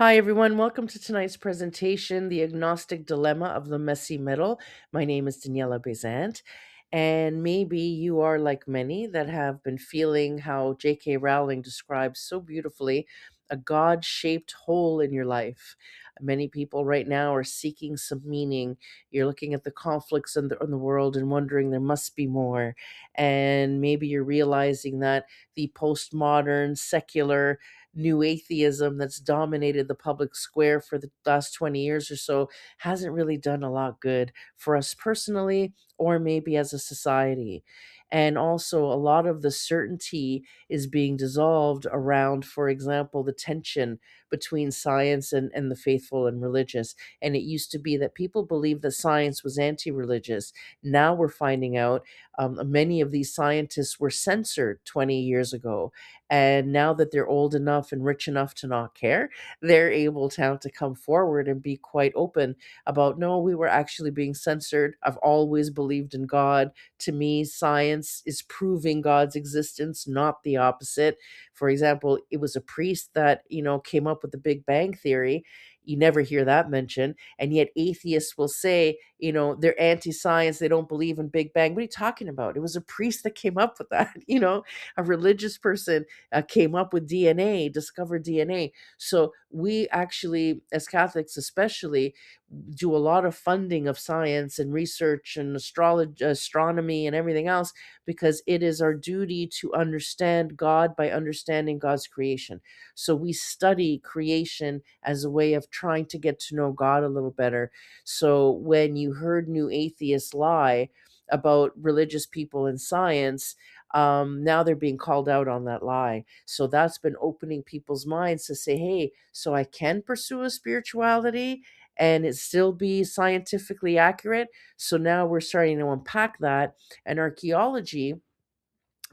Hi, everyone. Welcome to tonight's presentation, The Agnostic Dilemma of the Messy Middle. My name is Daniela Bezant, and maybe you are like many that have been feeling how J.K. Rowling describes so beautifully a God shaped hole in your life. Many people right now are seeking some meaning. You're looking at the conflicts in the world and wondering there must be more. And maybe you're realizing that the postmodern, secular, new atheism that's dominated the public square for the last 20 years or so hasn't really done a lot good for us personally or maybe as a society. And also, a lot of the certainty is being dissolved around, for example, the tension between science and the faithful and religious. And it used to be that people believed that science was anti religious. Now we're finding out many of these scientists were censored 20 years ago, and now that they're old enough and rich enough to not care, they're able to have to come forward and be quite open about, no, we were actually being censored. I've always believed in God. To me, science is proving God's existence, not the opposite. For example, it was a priest that, came up with the Big Bang Theory. You never hear that mentioned. And yet atheists will say, they're anti-science, they don't believe in Big Bang. What are you talking about? It was a priest that came up with that, a religious person came up with DNA, discovered DNA. So we actually, as Catholics especially, do a lot of funding of science and research and astrology, astronomy, and everything else, because it is our duty to understand God by understanding God's creation. So we study creation as a way of trying to get to know God a little better. So when you heard new atheists lie about religious people and science, now they're being called out on that lie. So that's been opening people's minds to say, hey, so I can pursue a spirituality and it still be scientifically accurate. So now we're starting to unpack that. And archaeology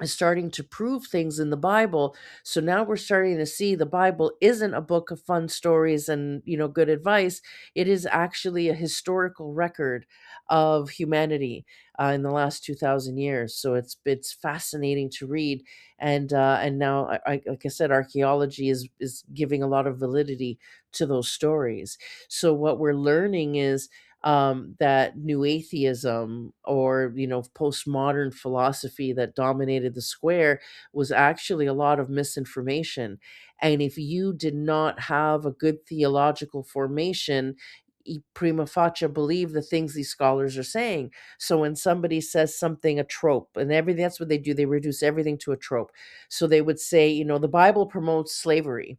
is starting to prove things in the Bible. So now we're starting to see the Bible isn't a book of fun stories and, good advice. It is actually a historical record of humanity in the last 2,000 years. So it's fascinating to read. And now, like I said, archaeology is giving a lot of validity to those stories. So what we're learning is that new atheism or postmodern philosophy that dominated the square was actually a lot of misinformation. And if you did not have a good theological formation, you prima facie believe the things these scholars are saying. So when somebody says something, a trope, and everything, that's what they do, they reduce everything to a trope. So they would say, the Bible promotes slavery,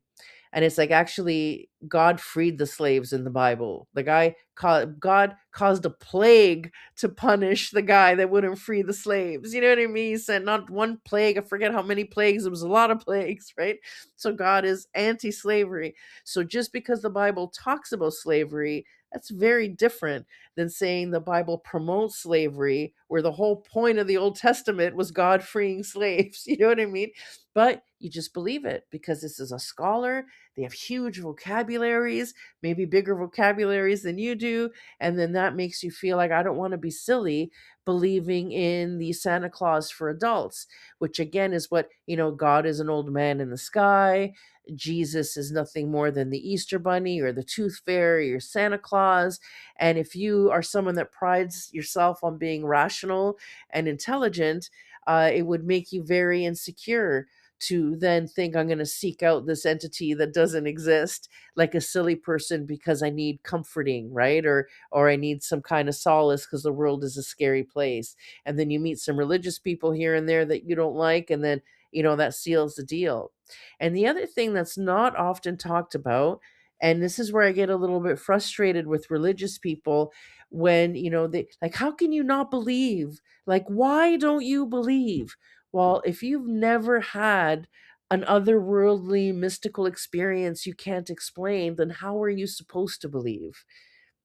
and it's like, actually, God freed the slaves in the Bible. God caused a plague to punish the guy that wouldn't free the slaves. You know what I mean? He said not one plague. I forget how many plagues. It was a lot of plagues, right? So God is anti-slavery. So just because the Bible talks about slavery, that's very different than saying the Bible promotes slavery, where the whole point of the Old Testament was God freeing slaves. You know what I mean? But you just believe it because this is a scholar. They have huge vocabularies, maybe bigger vocabularies than you do. And then that makes you feel like, I don't want to be silly believing in the Santa Claus for adults, which again is what, God is an old man in the sky. Jesus is nothing more than the Easter Bunny or the Tooth Fairy or Santa Claus. And if you are someone that prides yourself on being rational and intelligent, it would make you very insecure to then think, I'm going to seek out this entity that doesn't exist, like a silly person, because I need comforting, right? Or I need some kind of solace because the world is a scary place. And then you meet some religious people here and there that you don't like, and then that seals the deal. And the other thing that's not often talked about, and this is where I get a little bit frustrated with religious people, when they like, how can you not believe? Like, why don't you believe? Well, if you've never had an otherworldly mystical experience you can't explain, then how are you supposed to believe?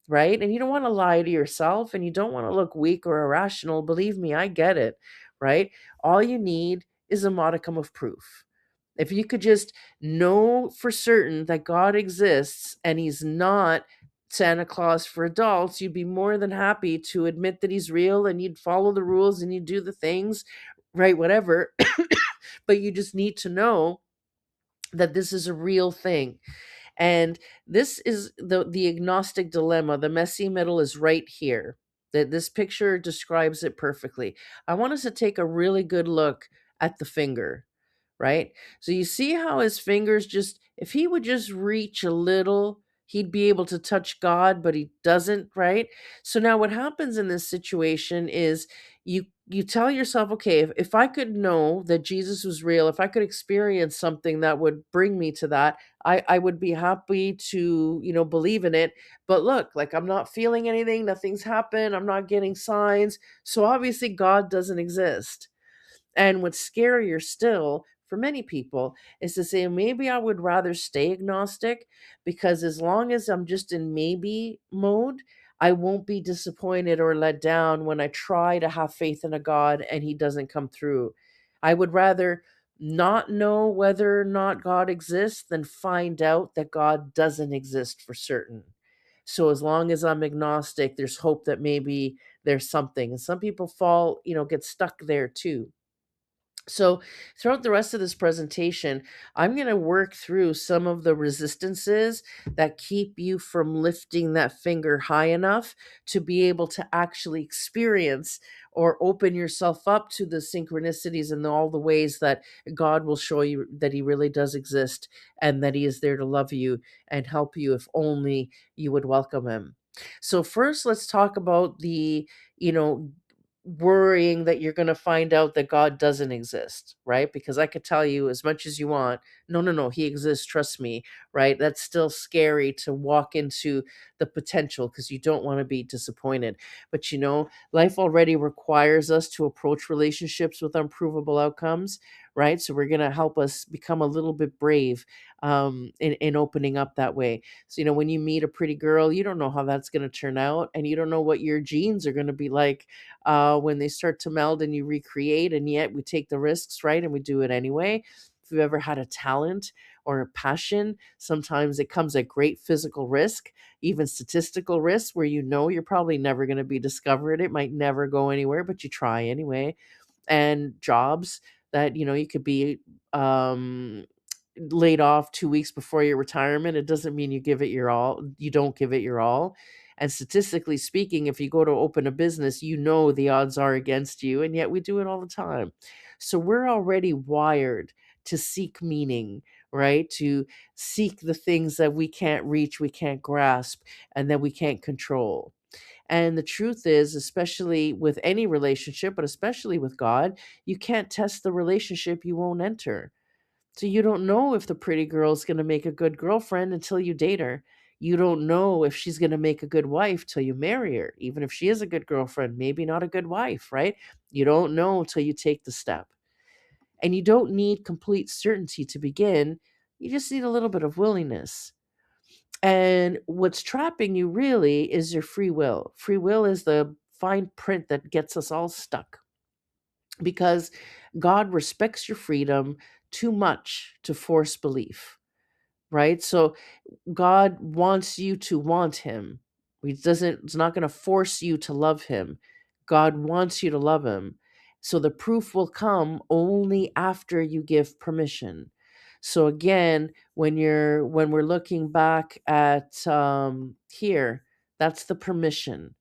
Right? And you don't want to lie to yourself and you don't want to look weak or irrational. Believe me, I get it. Right? All you need is a modicum of proof. If you could just know for certain that God exists and he's not Santa Claus for adults, you'd be more than happy to admit that he's real, and you'd follow the rules and you'd do the things, right? Whatever. But you just need to know that this is a real thing. And this is the agnostic dilemma. The messy middle is right here. That this picture describes it perfectly. I want us to take a really good look at the finger, right? So you see how his fingers just, if he would just reach a little, he'd be able to touch God, but he doesn't, right? So now what happens in this situation is you tell yourself, okay, if I could know that Jesus was real, if I could experience something that would bring me to that, I would be happy to, believe in it. But look, like I'm not feeling anything, nothing's happened, I'm not getting signs. So obviously God doesn't exist. And what's scarier still for many people is to say, maybe I would rather stay agnostic because as long as I'm just in maybe mode, I won't be disappointed or let down when I try to have faith in a God and he doesn't come through. I would rather not know whether or not God exists than find out that God doesn't exist for certain. So as long as I'm agnostic, there's hope that maybe there's something. And some people fall, get stuck there too. So, throughout the rest of this presentation, I'm going to work through some of the resistances that keep you from lifting that finger high enough to be able to actually experience or open yourself up to the synchronicities and all the ways that God will show you that He really does exist and that He is there to love you and help you if only you would welcome Him. So, first, let's talk about the, you know, worrying that you're going to find out that God doesn't exist, right? Because I could tell you as much as you want, no, no, no, he exists, trust me, right? That's still scary to walk into the potential because you don't want to be disappointed. But life already requires us to approach relationships with unprovable outcomes, right? So we're going to help us become a little bit brave in opening up that way. So, when you meet a pretty girl, you don't know how that's going to turn out, and you don't know what your genes are going to be like when they start to meld and you recreate, and yet we take the risks, right? And we do it anyway. If you've ever had a talent or a passion, sometimes it comes at great physical risk, even statistical risk, where you're probably never going to be discovered. It might never go anywhere, but you try anyway. And jobs that, you could be um, laid off 2 weeks before your retirement, it doesn't mean you give it your all. You don't give it your all. And statistically speaking, if you go to open a business, the odds are against you, and yet we do it all the time. So we're already wired to seek meaning, right? To seek the things that we can't reach, we can't grasp, and that we can't control. And the truth is, especially with any relationship, but especially with God, you can't test the relationship you won't enter. So you don't know if the pretty girl is going to make a good girlfriend until you date her. You don't know if she's going to make a good wife till you marry her. Even if she is a good girlfriend, maybe not a good wife, right? You don't know until you take the step. And you don't need complete certainty to begin. You just need a little bit of willingness. And what's trapping you really is your free will. Free will is the fine print that gets us all stuck because God respects your freedom too much to force belief, right? So God wants you to want him. It's not going to force you to love him. God wants you to love him. So the proof will come only after you give permission. So again, when we're looking back at here, that's the permission.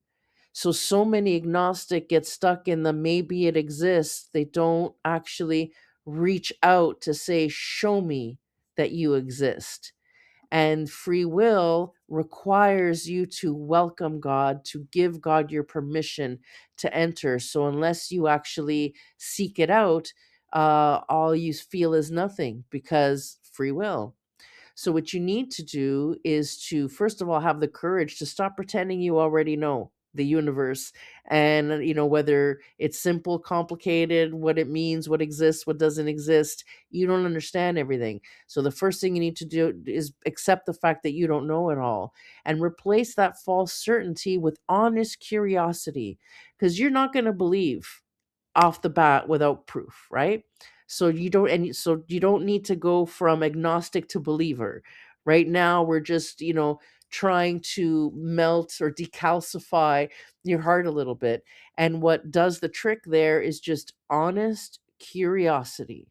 So many agnostic get stuck in the maybe it exists. They don't actually reach out to say, show me that you exist. And free will requires you to welcome God, to give God your permission to enter. So unless you actually seek it out, all you feel is nothing because free will. So, what you need to do is to, first of all, have the courage to stop pretending you already know the universe and, whether it's simple, complicated, what it means, what exists, what doesn't exist. You don't understand everything. So, the first thing you need to do is accept the fact that you don't know it all and replace that false certainty with honest curiosity because you're not going to believe off the bat without proof, right? So you don't need to go from agnostic to believer. Right now we're just, trying to melt or decalcify your heart a little bit. And what does the trick there is just honest curiosity.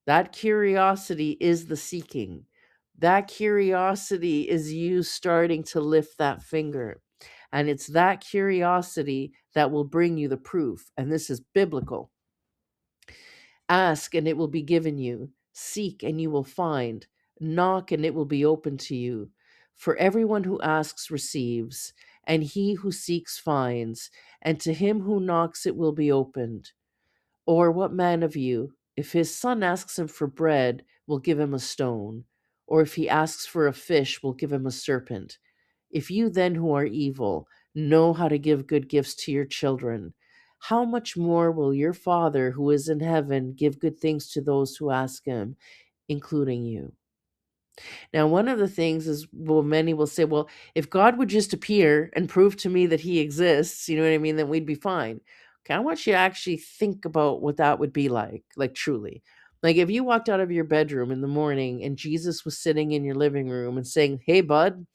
That curiosity is the seeking. That curiosity is you starting to lift that finger. And it's that curiosity that will bring you the proof. And this is biblical. Ask and it will be given you. Seek and you will find. Knock and it will be open to you. For everyone who asks receives, and he who seeks finds, and to him who knocks it will be opened. Or what man of you, if his son asks him for bread, will give him a stone? Or if he asks for a fish, will give him a serpent? If you then, who are evil, know how to give good gifts to your children, how much more will your Father who is in heaven give good things to those who ask him, including you? Now, one of the things is, well, many will say, well, if God would just appear and prove to me that he exists, you know what I mean, then we'd be fine. Okay, I want you to actually think about what that would be like truly. Like if you walked out of your bedroom in the morning and Jesus was sitting in your living room and saying, hey, bud,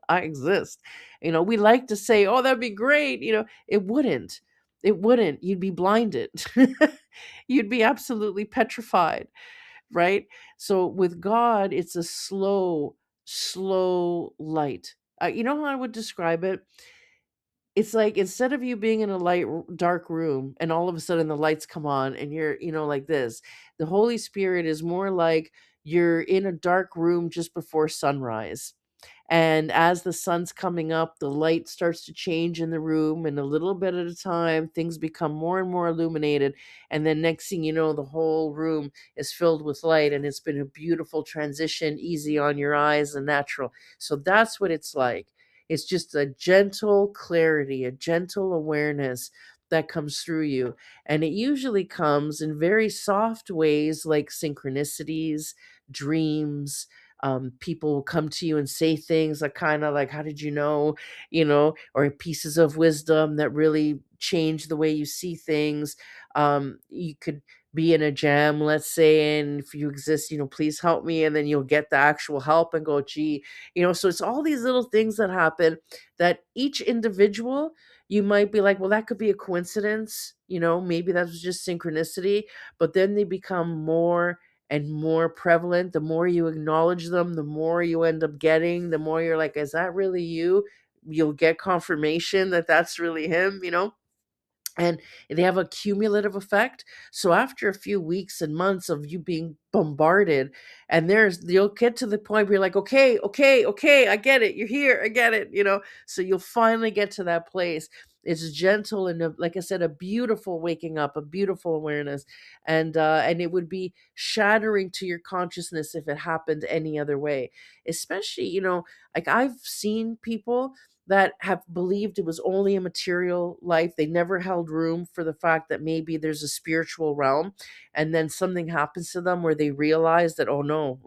I exist. We like to say, oh, that'd be great. It wouldn't. It wouldn't. You'd be blinded. You'd be absolutely petrified, right? So with God, it's a slow light. You know how I would describe it? It's like instead of you being in a dark room and all of a sudden the lights come on and you're, like this, the Holy Spirit is more like you're in a dark room just before sunrise. And as the sun's coming up, the light starts to change in the room, and a little bit at a time, things become more and more illuminated. And then next thing you know, the whole room is filled with light, and it's been a beautiful transition, easy on your eyes and natural. So that's what it's like. It's just a gentle clarity, a gentle awareness that comes through you. And it usually comes in very soft ways like synchronicities, dreams. People will come to you and say things like kind of like, how did you know, or pieces of wisdom that really change the way you see things. You could be in a jam, let's say, and if you exist, please help me. And then you'll get the actual help and go, gee, so it's all these little things that happen that each individual, you might be like, well, that could be a coincidence, maybe that was just synchronicity, but then they become more and more prevalent. The more you acknowledge them, the more you end up getting, the more you're like, is that really you? You'll get confirmation that that's really him. And they have a cumulative effect. So after a few weeks and months of you being bombarded, and you'll get to the point where you're like, okay, I get it, you're here, I get it. So you'll finally get to that place. It's gentle and like I said, a beautiful waking up, a beautiful awareness. And it would be shattering to your consciousness if it happened any other way. Especially, like I've seen people that have believed it was only a material life. They never held room for the fact that maybe there's a spiritual realm. And then something happens to them where they realize that, oh no,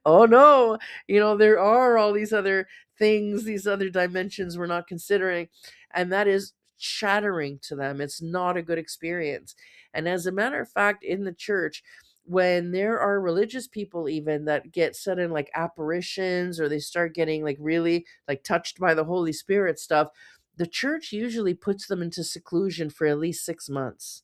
oh no, there are all these other things, these other dimensions we're not considering. And that is shattering to them. It's not a good experience. And as a matter of fact, in the church, when there are religious people even that get sudden like apparitions, or they start getting like really like touched by the Holy Spirit stuff, the church usually puts them into seclusion for at least 6 months.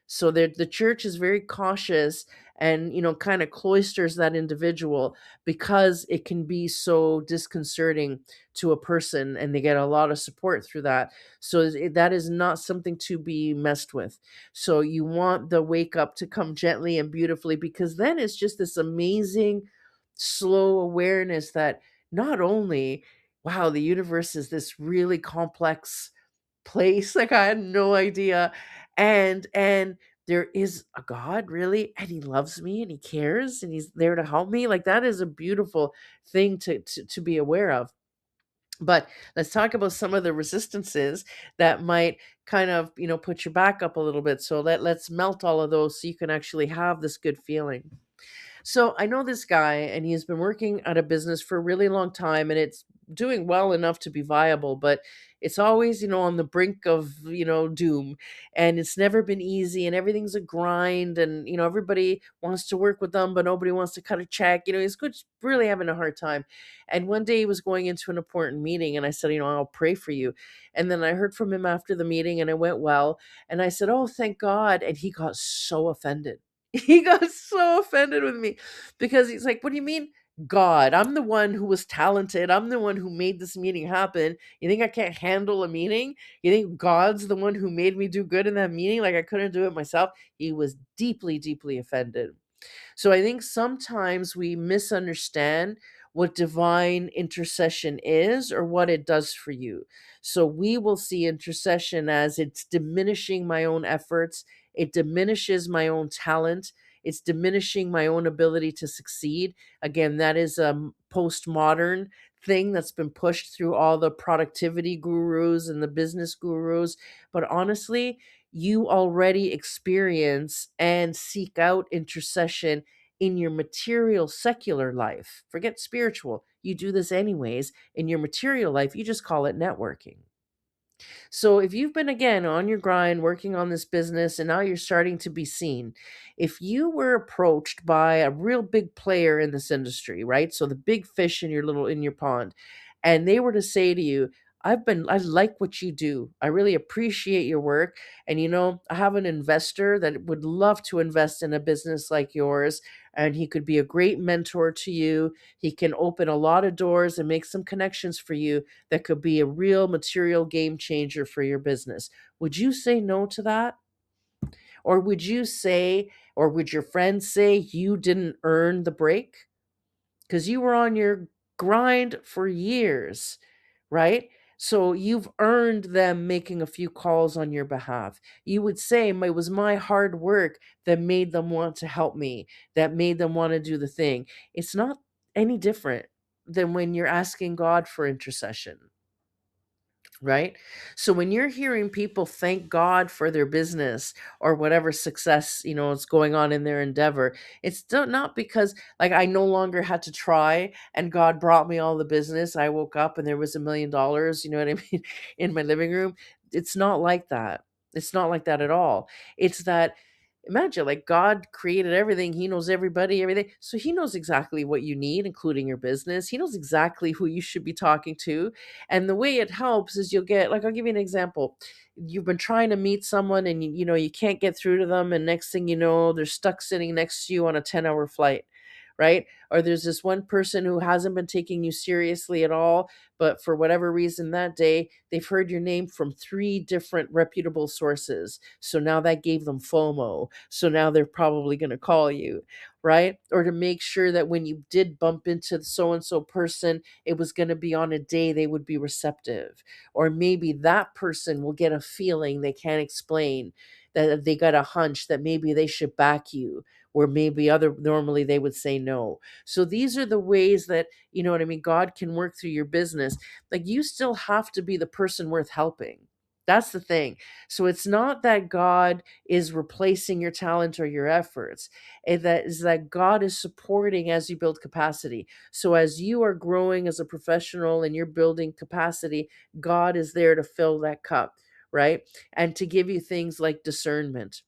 So the church is very cautious and, kind of cloisters that individual because it can be so disconcerting to a person, and they get a lot of support through that. So that is not something to be messed with. So you want the wake up to come gently and beautifully, because then it's just this amazing, slow awareness that not only, wow, the universe is this really complex place, like I had no idea, and there is a God, really, and he loves me and he cares and he's there to help me. Like that is a beautiful thing to be aware of. But let's talk about some of the resistances that might kind of, put your back up a little bit. So let's melt all of those so you can actually have this good feeling. So I know this guy, and he's been working at a business for a really long time, and it's doing well enough to be viable, but it's always, on the brink of, doom. And it's never been easy, and everything's a grind. And, everybody wants to work with them, but nobody wants to cut a check. He's good, really having a hard time. And one day he was going into an important meeting, and I said, I'll pray for you. And then I heard from him after the meeting, and it went well. And I said, oh, thank God. And he got so offended. He got so offended with me because he's like, what do you mean? God, I'm the one who was talented. I'm the one who made this meeting happen. You think I can't handle a meeting? You think God's the one who made me do good in that meeting? Like I couldn't do it myself? He was deeply, deeply offended. So I think sometimes we misunderstand what divine intercession is or what it does for you. So we will see intercession as it's diminishing my own efforts, it diminishes my own talent, it's diminishing my own ability to succeed. Again, that is a postmodern thing that's been pushed through all the productivity gurus and the business gurus. But honestly, you already experience and seek out intercession in your material secular life. Forget spiritual. You do this anyways. In your material life, you just call it networking. So if you've been again on your grind working on this business and now you're starting to be seen, if you were approached by a real big player in this industry, right? So the big fish in your pond, and they were to say to you, I like what you do. I really appreciate your work. And I have an investor that would love to invest in a business like yours. And he could be a great mentor to you. He can open a lot of doors and make some connections for you that could be a real material game changer for your business. Would you say no to that? Or would you say, or would your friends say you didn't earn the break? Because you were on your grind for years, right? So you've earned them making a few calls on your behalf. You would say, it was my hard work that made them want to help me, that made them want to do the thing. It's not any different than when you're asking God for intercession, right? So when you're hearing people thank God for their business or whatever success, is going on in their endeavor, it's still not because like I no longer had to try and God brought me all the business. I woke up and there was $1 million, you know what I mean, in my living room. It's not like that. It's not like that at all. It's that imagine like God created everything. He knows everybody, everything. So he knows exactly what you need, including your business. He knows exactly who you should be talking to. And the way it helps is you'll get, like, I'll give you an example. You've been trying to meet someone and you can't get through to them. And next thing you know, they're stuck sitting next to you on a 10-hour flight, right? Or there's this one person who hasn't been taking you seriously at all, but for whatever reason that day, they've heard your name from three different reputable sources. So now that gave them FOMO. So now they're probably going to call you, right? Or to make sure that when you did bump into the so and so person, it was going to be on a day they would be receptive. Or maybe that person will get a feeling they can't explain, that they got a hunch that maybe they should back you, where maybe other normally they would say no. So these are the ways that, you know what I mean, God can work through your business. Like you still have to be the person worth helping. That's the thing. So it's not that God is replacing your talent or your efforts. That is that God is supporting as you build capacity. So as you are growing as a professional and you're building capacity, God is there to fill that cup, right? And to give you things like discernment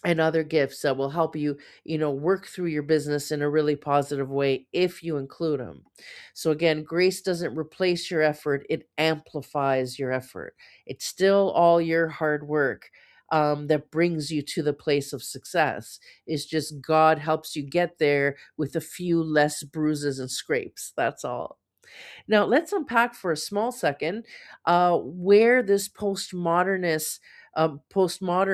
and other gifts that will help you, work through your business in a really positive way if you include them. So again, grace doesn't replace your effort, it amplifies your effort. It's still all your hard work that brings you to the place of success. It's just God helps you get there with a few less bruises and scrapes. That's all. Now, let's unpack for a small second where this postmodern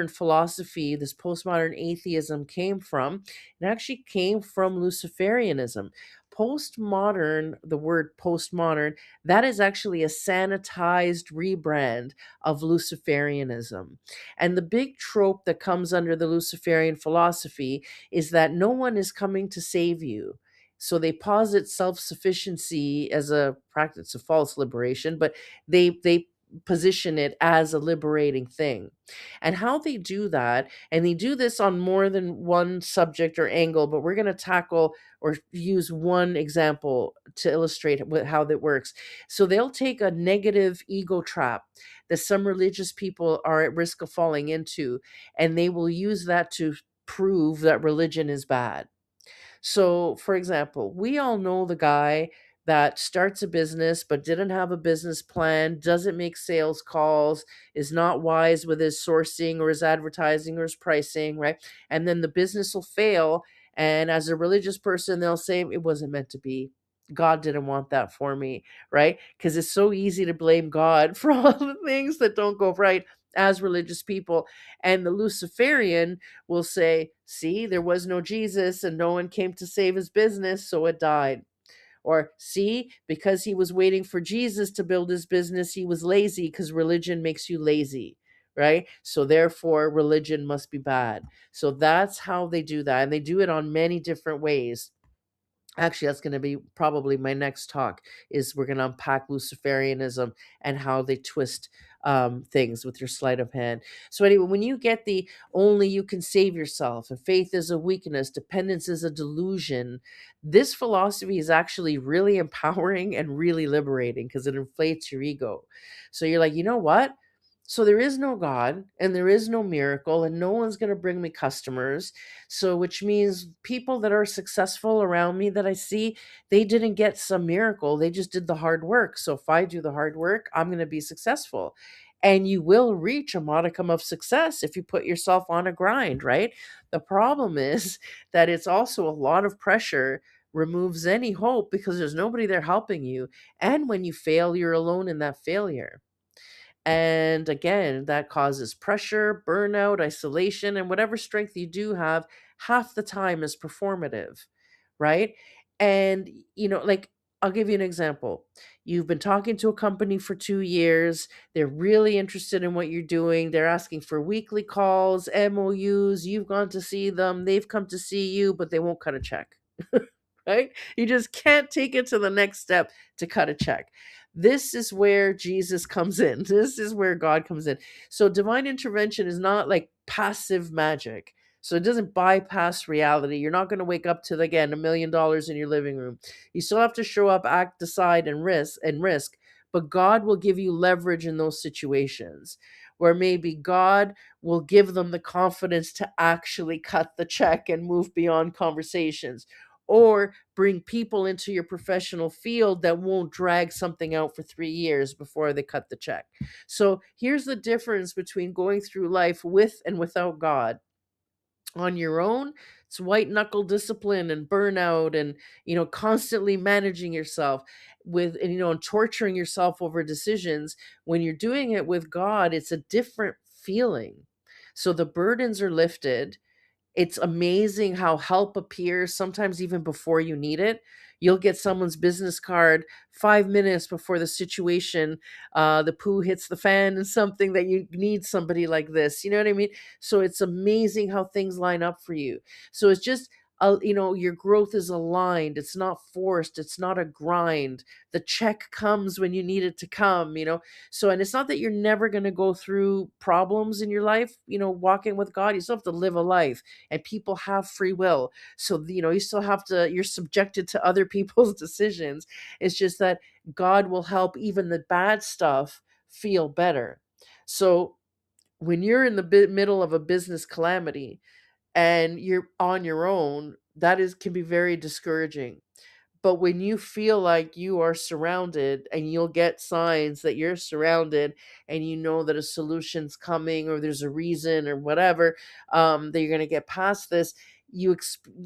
philosophy, this postmodern atheism came from. It actually came from Luciferianism. Postmodern, the word postmodern, that is actually a sanitized rebrand of Luciferianism. And the big trope that comes under the Luciferian philosophy is that no one is coming to save you. So they posit self-sufficiency as a practice of false liberation, but they position it as a liberating thing. And how they do that, and they do this on more than one subject or angle, but we're going to tackle or use one example to illustrate how that works. So they'll take a negative ego trap that some religious people are at risk of falling into, and they will use that to prove that religion is bad. So, for example, we all know the guy that starts a business but didn't have a business plan, doesn't make sales calls, is not wise with his sourcing or his advertising or his pricing, right? And then the business will fail. And as a religious person, they'll say it wasn't meant to be. God didn't want that for me, right? Because it's so easy to blame God for all the things that don't go right as religious people. And the Luciferian will say, see, there was no Jesus and no one came to save his business, so it died. Or, see, because he was waiting for Jesus to build his business, he was lazy because religion makes you lazy, right? So, therefore, religion must be bad. So, that's how they do that. And they do it on many different ways. Actually, that's going to be probably my next talk, is we're going to unpack Luciferianism and how they twist things with your sleight of hand. So anyway, when you get the only you can save yourself, and faith is a weakness, dependence is a delusion, this philosophy is actually really empowering and really liberating because it inflates your ego. So you're like, you know what? So there is no God and there is no miracle and no one's going to bring me customers. So, which means people that are successful around me that I see, they didn't get some miracle. They just did the hard work. So, if I do the hard work, I'm going to be successful. And you will reach a modicum of success if you put yourself on a grind, right? The problem is that it's also a lot of pressure, removes any hope because there's nobody there helping you. And when you fail, you're alone in that failure. And again, that causes pressure, burnout, isolation, and whatever strength you do have, half the time is performative, right? And, like, I'll give you an example. You've been talking to a company for 2 years. They're really interested in what you're doing. They're asking for weekly calls, MOUs. You've gone to see them. They've come to see you, but they won't cut a check, right? You just can't take it to the next step to cut a check. This is where Jesus comes in. This is where God comes in. So divine intervention is not like passive magic. So it doesn't bypass reality. You're not going to wake up to, again, $1 million in your living room. You still have to show up, act, decide, and risk. But God will give you leverage in those situations where maybe God will give them the confidence to actually cut the check and move beyond conversations, or bring people into your professional field that won't drag something out for 3 years before they cut the check. So here's the difference between going through life with and without God. On your own, it's white knuckle discipline and burnout and, constantly managing yourself with, and, and torturing yourself over decisions. When you're doing it with God, it's a different feeling. So the burdens are lifted. It's amazing how help appears sometimes even before you need it. You'll get someone's business card 5 minutes before the situation, the poo hits the fan, and something that you need somebody like this. You know what I mean? So it's amazing how things line up for you. So it's just, your growth is aligned. It's not forced. It's not a grind. The check comes when you need it to come. So, and it's not that you're never going to go through problems in your life, walking with God. You still have to live a life, and people have free will. So, you still have to, you're subjected to other people's decisions. It's just that God will help even the bad stuff feel better. So, when you're in the middle of a business calamity and you're on your own, that is can be very discouraging. But when you feel like you are surrounded, and you'll get signs that you're surrounded, and you know that a solution's coming, or there's a reason or whatever, that you're going to get past this,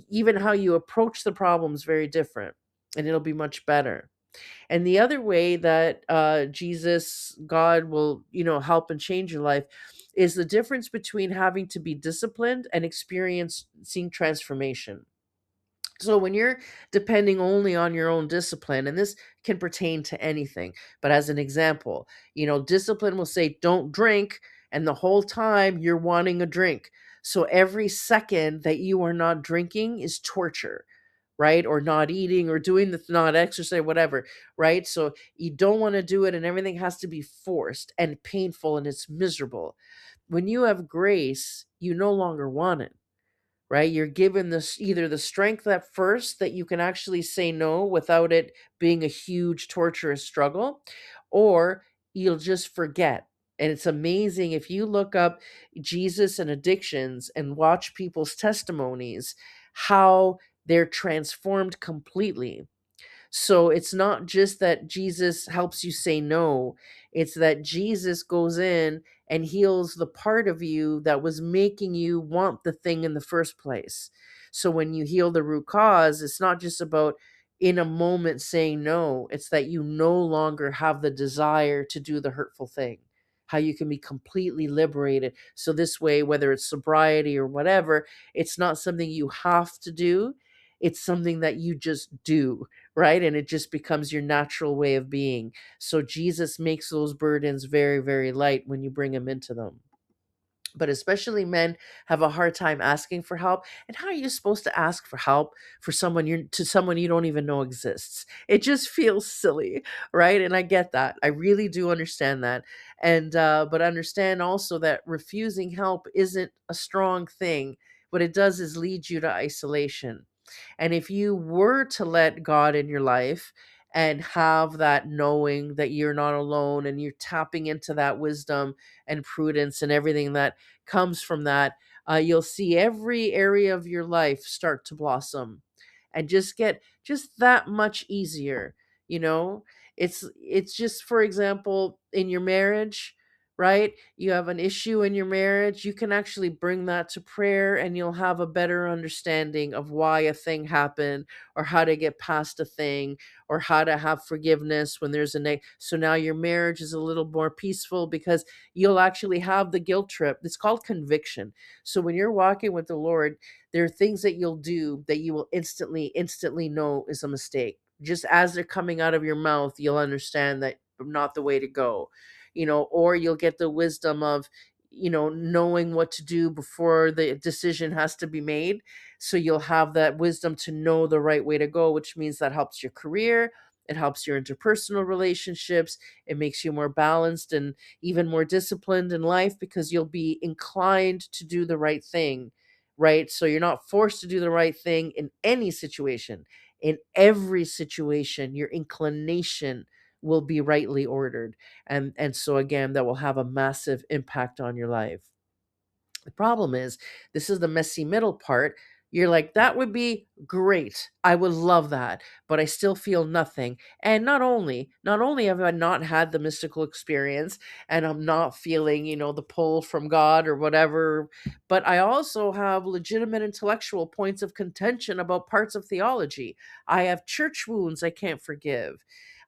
even how you approach the problem is very different, and it'll be much better. And the other way that Jesus, God will, help and change your life, is the difference between having to be disciplined and experiencing transformation. So when you're depending only on your own discipline, and this can pertain to anything, but as an example, discipline will say, don't drink. And the whole time you're wanting a drink. So every second that you are not drinking is torture, right? Or not eating, or doing the not exercise, whatever, right? So you don't want to do it, and everything has to be forced and painful, and it's miserable. When you have grace, you no longer want it, right? You're given this, either the strength at first that you can actually say no without it being a huge torturous struggle, or you'll just forget. And it's amazing if you look up Jesus and addictions and watch people's testimonies, how they're transformed completely. So it's not just that Jesus helps you say no, it's that Jesus goes in and heals the part of you that was making you want the thing in the first place. So when you heal the root cause, it's not just about in a moment saying no, it's that you no longer have the desire to do the hurtful thing. How you can be completely liberated. So this way, whether it's sobriety or whatever, it's not something you have to do. It's something that you just do, right? And it just becomes your natural way of being. So Jesus makes those burdens very, very light when you bring him into them. But especially men have a hard time asking for help. And how are you supposed to ask for help for someone you don't even know exists? It just feels silly, right? And I get that. I really do understand that. And but understand also that refusing help isn't a strong thing. What it does is lead you to isolation. And if you were to let God in your life and have that knowing that you're not alone, and you're tapping into that wisdom and prudence and everything that comes from that, you'll see every area of your life start to blossom and just get just that much easier. You know, it's just, for example, in your marriage, right? You have an issue in your marriage, you can actually bring that to prayer and you'll have a better understanding of why a thing happened, or how to get past a thing, or how to have forgiveness when there's so now your marriage is a little more peaceful because you'll actually have the guilt trip. It's called conviction. So when you're walking with the Lord, there are things that you'll do that you will instantly know is a mistake. Just as they're coming out of your mouth, you'll understand that not the way to go. Or you'll get the wisdom of, knowing what to do before the decision has to be made. So you'll have that wisdom to know the right way to go, which means that helps your career. It helps your interpersonal relationships. It makes you more balanced and even more disciplined in life because you'll be inclined to do the right thing, right? So you're not forced to do the right thing in any situation. In every situation, your inclination will be rightly ordered. And so again, that will have a massive impact on your life. The problem is, this is the messy middle part. You're like, that would be great. I would love that, but I still feel nothing. And not only have I not had the mystical experience and I'm not feeling, the pull from God or whatever, but I also have legitimate intellectual points of contention about parts of theology. I have church wounds I can't forgive.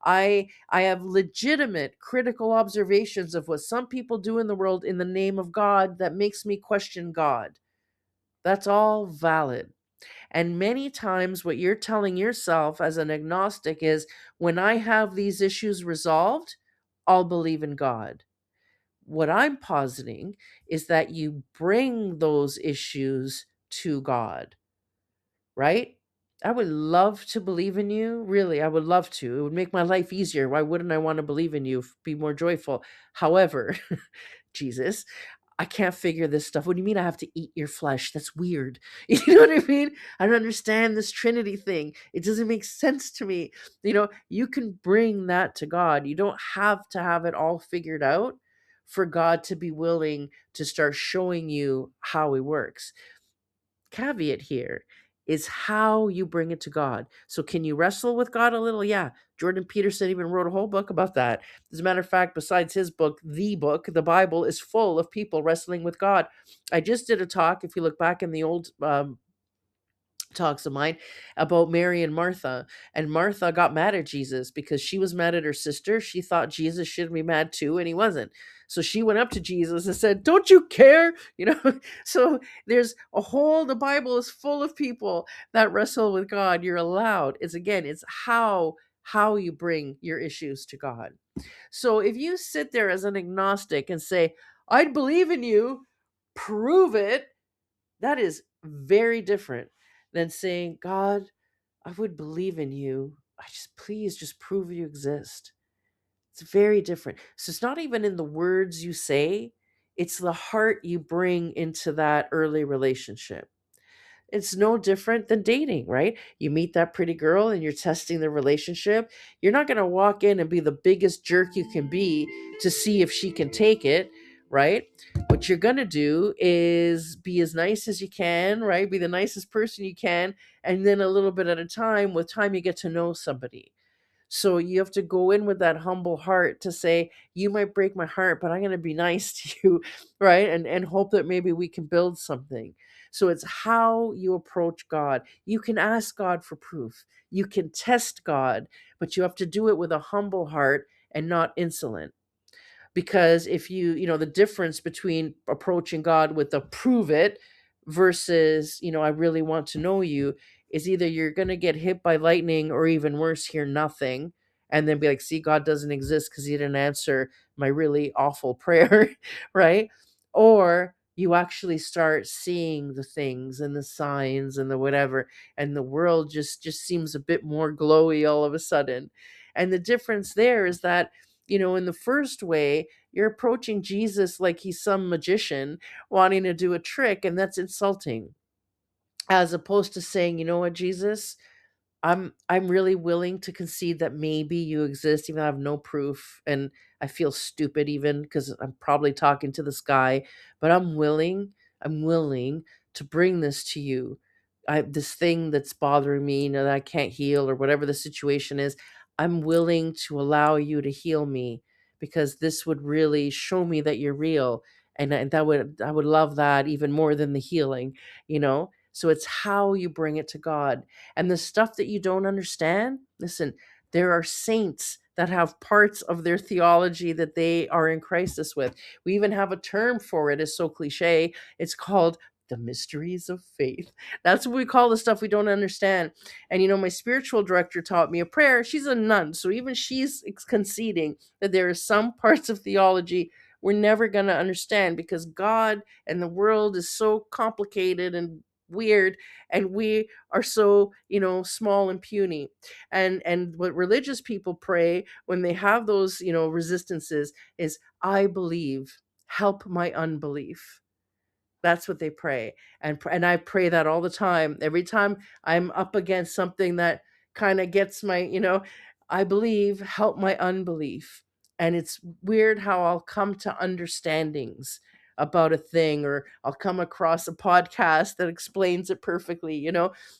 I have legitimate critical observations of what some people do in the world in the name of God that makes me question God. That's all valid. And many times, what you're telling yourself as an agnostic is, when I have these issues resolved, I'll believe in God. What I'm positing is that you bring those issues to God, right? I would love to believe in you. Really, I would love to. It would make my life easier. Why wouldn't I want to believe in you? Be more joyful. However, Jesus, I can't figure this stuff. What do you mean I have to eat your flesh? That's weird. You know what I mean? I don't understand this Trinity thing. It doesn't make sense to me. You can bring that to God. You don't have to have it all figured out for God to be willing to start showing you how He works. Caveat here is how you bring it to God. So can you wrestle with God a little? Yeah. Jordan Peterson even wrote a whole book about that. As a matter of fact, besides his book, the Bible is full of people wrestling with God. I just did a talk, if you look back in the old talks of mine, about Mary and Martha. And Martha got mad at Jesus because she was mad at her sister. She thought Jesus should be mad too, and he wasn't. So she went up to Jesus and said, "Don't you care?" So the Bible is full of people that wrestle with God. You're allowed. It's how you bring your issues to God. So if you sit there as an agnostic and say, "I'd believe in you, prove it," that is very different than saying, "God, I would believe in you. Please just prove you exist." It's very different. So it's not even in the words you say, it's the heart you bring into that early relationship. It's no different than dating, right? You meet that pretty girl and you're testing the relationship. You're not going to walk in and be the biggest jerk you can be to see if she can take it, right? What you're going to do is be as nice as you can, right? Be the nicest person you can. And then a little bit at a time, with time, you get to know somebody. So you have to go in with that humble heart to say, you might break my heart, but I'm going to be nice to you, right? And hope that maybe we can build something. So it's how you approach God. You can ask God for proof. You can test God, but you have to do it with a humble heart and not insolent. Because if the difference between approaching God with a prove it versus, I really want to know you, is either you're going to get hit by lightning or even worse, hear nothing, and then be like, see, God doesn't exist because he didn't answer my really awful prayer, right? Or you actually start seeing the things and the signs and the whatever, and the world just seems a bit more glowy all of a sudden. And the difference there is that, in the first way, you're approaching Jesus like he's some magician wanting to do a trick, and that's insulting. As opposed to saying, you know what, Jesus, I'm really willing to concede that maybe you exist, even though I have no proof, and I feel stupid even because I'm probably talking to the sky, but I'm willing to bring this to you. This thing that's bothering me, that I can't heal, or whatever the situation is, I'm willing to allow you to heal me because this would really show me that you're real. And I would love that even more than the healing. So it's how you bring it to God. And the stuff that you don't understand, listen, there are saints that have parts of their theology that they are in crisis with. We even have a term for it. It's so cliche. It's called the mysteries of faith. That's what we call the stuff we don't understand. And my spiritual director taught me a prayer. She's a nun, so even she's conceding that there are some parts of theology we're never going to understand because God and the world is so complicated and weird, and we are so small and puny. And what religious people pray when they have those resistances is, I believe, help my unbelief. That's what they pray. And I pray that all the time. Every time I'm up against something that kind of gets my, I believe, help my unbelief. And it's weird how I'll come to understandings about a thing, or I'll come across a podcast that explains it perfectly.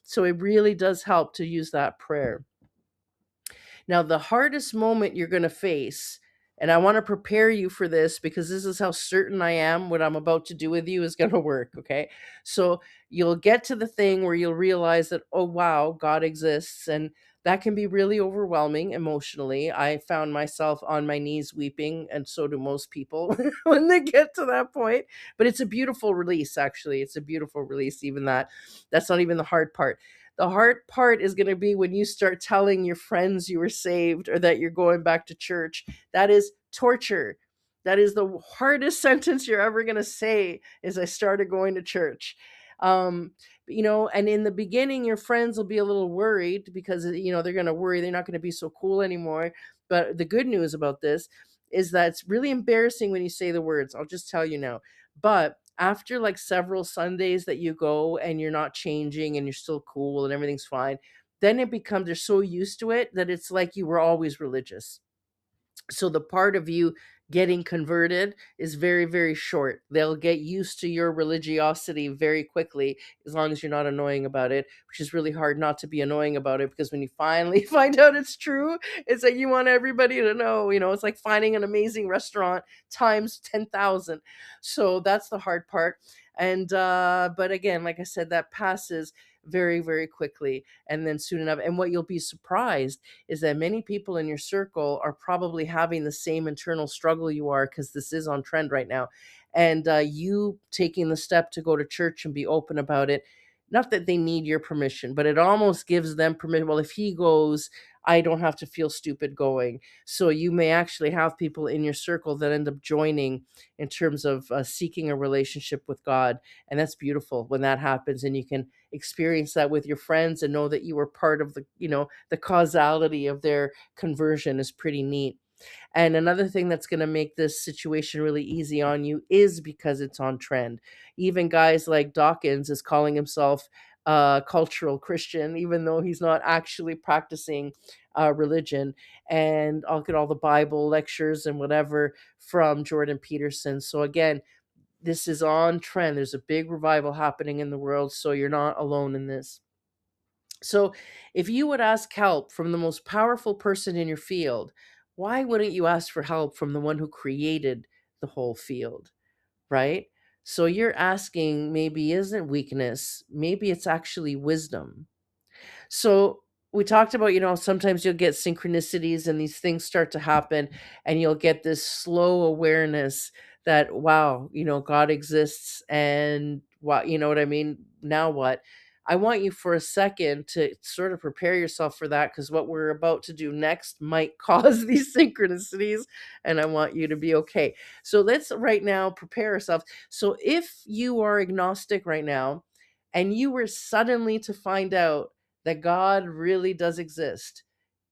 So it really does help to use that prayer. Now, the hardest moment you're going to face, and I want to prepare you for this because this is how certain I am what I'm about to do with you is going to work. Okay. So you'll get to the thing where you'll realize that, oh, wow, God exists. And that can be really overwhelming emotionally. I found myself on my knees weeping, and so do most people when they get to that point. But it's a beautiful release, actually. It's a beautiful release, even that's not even the hard part. The hard part is going to be when you start telling your friends you were saved or that you're going back to church. That is torture. That is the hardest sentence you're ever going to say, is I started going to church. Um, and in the beginning, your friends will be a little worried because, they're going to worry they're not going to be so cool anymore. But the good news about this is that it's really embarrassing when you say the words. I'll just tell you now. But after like several Sundays that you go and you're not changing and you're still cool and everything's fine, then it becomes, they're so used to it that it's like you were always religious. So the part of you getting converted is very, very short. They'll get used to your religiosity very quickly, as long as you're not annoying about it, which is really hard not to be annoying about it, because when you finally find out it's true, it's like you want everybody to know. It's like finding an amazing restaurant times 10,000. So that's the hard part. And but again, like I said, that passes very, very quickly, and then soon enough. And what you'll be surprised is that many people in your circle are probably having the same internal struggle you are, because this is on trend right now. And you taking the step to go to church and be open about it, not that they need your permission, but it almost gives them permission. Well, if he goes, I don't have to feel stupid going. So you may actually have people in your circle that end up joining in terms of seeking a relationship with God. And that's beautiful when that happens, and you can experience that with your friends and know that you were part of the causality of their conversion is pretty neat. And another thing that's going to make this situation really easy on you is because it's on trend. Even guys like Dawkins is calling himself a cultural Christian, even though he's not actually practicing religion. And I'll get all the Bible lectures and whatever from Jordan Peterson. So again, this is on trend. There's a big revival happening in the world, so you're not alone in this. So if you would ask help from the most powerful person in your field, why wouldn't you ask for help from the one who created the whole field, right? So you're asking maybe isn't weakness, maybe it's actually wisdom. So we talked about, sometimes you'll get synchronicities and these things start to happen, and you'll get this slow awareness that, wow, God exists. And what, you know what I mean? Now what? I want you for a second to sort of prepare yourself for that, because what we're about to do next might cause these synchronicities, and I want you to be okay. So let's right now prepare ourselves. So if you are agnostic right now and you were suddenly to find out that God really does exist,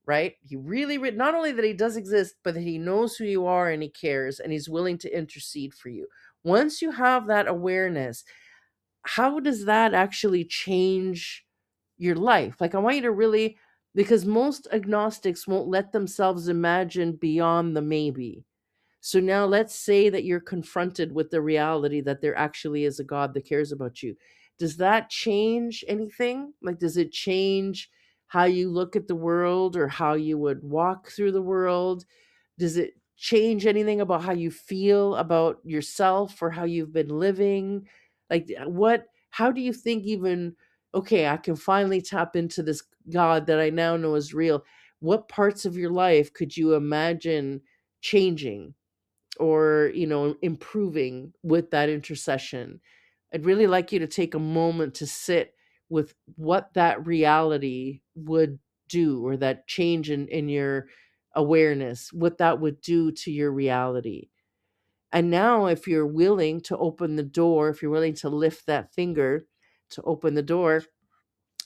right? He really, not only that he does exist, but that he knows who you are and he cares and he's willing to intercede for you. Once you have that awareness, how does that actually change your life? Like, I want you to really, because most agnostics won't let themselves imagine beyond the maybe. So now let's say that you're confronted with the reality that there actually is a God that cares about you. Does that change anything? Like, does it change how you look at the world or how you would walk through the world? Does it change anything about how you feel about yourself or how you've been living? Like, how do you think even, okay, I can finally tap into this God that I now know is real? What parts of your life could you imagine changing or improving with that intercession? I'd really like you to take a moment to sit with what that reality would do, or that change in your awareness, what that would do to your reality. And now if you're willing to open the door, if you're willing to lift that finger to open the door,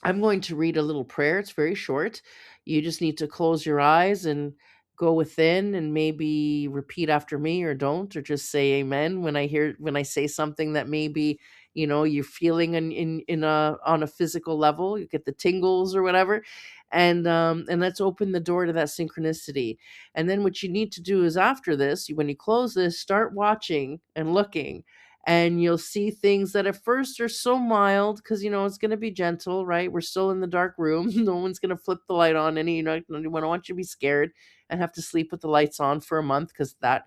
I'm going to read a little prayer. It's very short. You just need to close your eyes and go within and maybe repeat after me, or don't, or just say amen when I say something that maybe, you're feeling in a on a physical level, you get the tingles or whatever. And let's open the door to that synchronicity. And then what you need to do is, after this, when you close this, start watching and looking, and you'll see things that at first are so mild, because it's going to be gentle, right? We're still in the dark room. No one's going to flip the light on any, anyone want you to be scared and have to sleep with the lights on for a month, because that,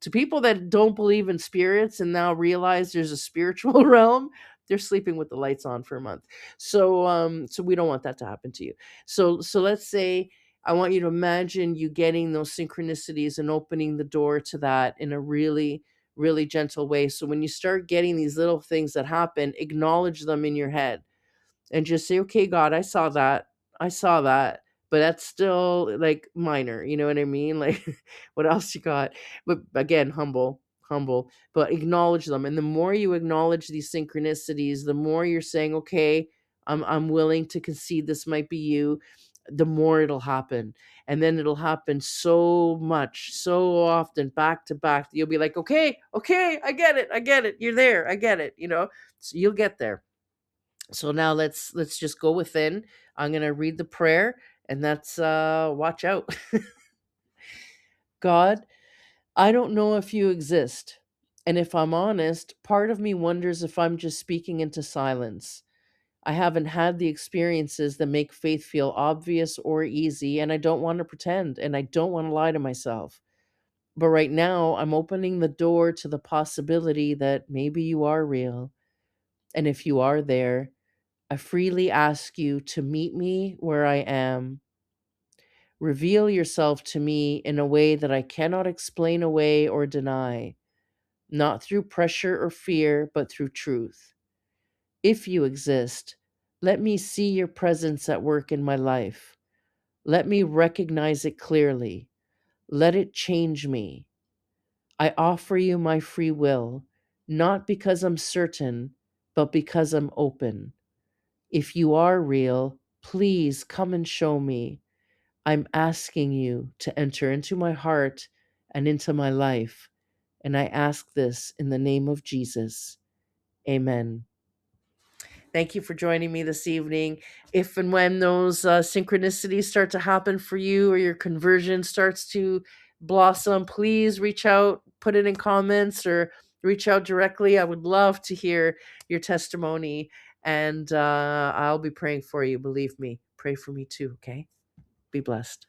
to people that don't believe in spirits and now realize there's a spiritual realm, they're sleeping with the lights on for a month. So we don't want that to happen to you. So let's say I want you to imagine you getting those synchronicities and opening the door to that in a really, really gentle way. So when you start getting these little things that happen, acknowledge them in your head and just say, okay, God, I saw that. I saw that. But that's still like minor. You know what I mean? Like, what else you got? But again, humble, but acknowledge them. And the more you acknowledge these synchronicities, the more you're saying, okay, I'm willing to concede this might be you, the more it'll happen. And then it'll happen so much, so often, back to back, that you'll be like, okay, I get it. You're there. I get it. So you'll get there. So now let's just go within. I'm going to read the prayer, and that's watch out. God, I don't know if you exist. And if I'm honest, part of me wonders if I'm just speaking into silence. I haven't had the experiences that make faith feel obvious or easy, and I don't want to pretend, and I don't want to lie to myself. But right now, I'm opening the door to the possibility that maybe you are real. And if you are there, I freely ask you to meet me where I am. Reveal yourself to me in a way that I cannot explain away or deny, not through pressure or fear, but through truth. If you exist, let me see your presence at work in my life. Let me recognize it clearly. Let it change me. I offer you my free will, not because I'm certain, but because I'm open. If you are real, please come and show me. I'm asking you to enter into my heart and into my life. And I ask this in the name of Jesus. Amen. Thank you for joining me this evening. If and when those synchronicities start to happen for you, or your conversion starts to blossom, please reach out, put it in comments, or reach out directly. I would love to hear your testimony. And I'll be praying for you. Believe me. Pray for me too, okay? Be blessed.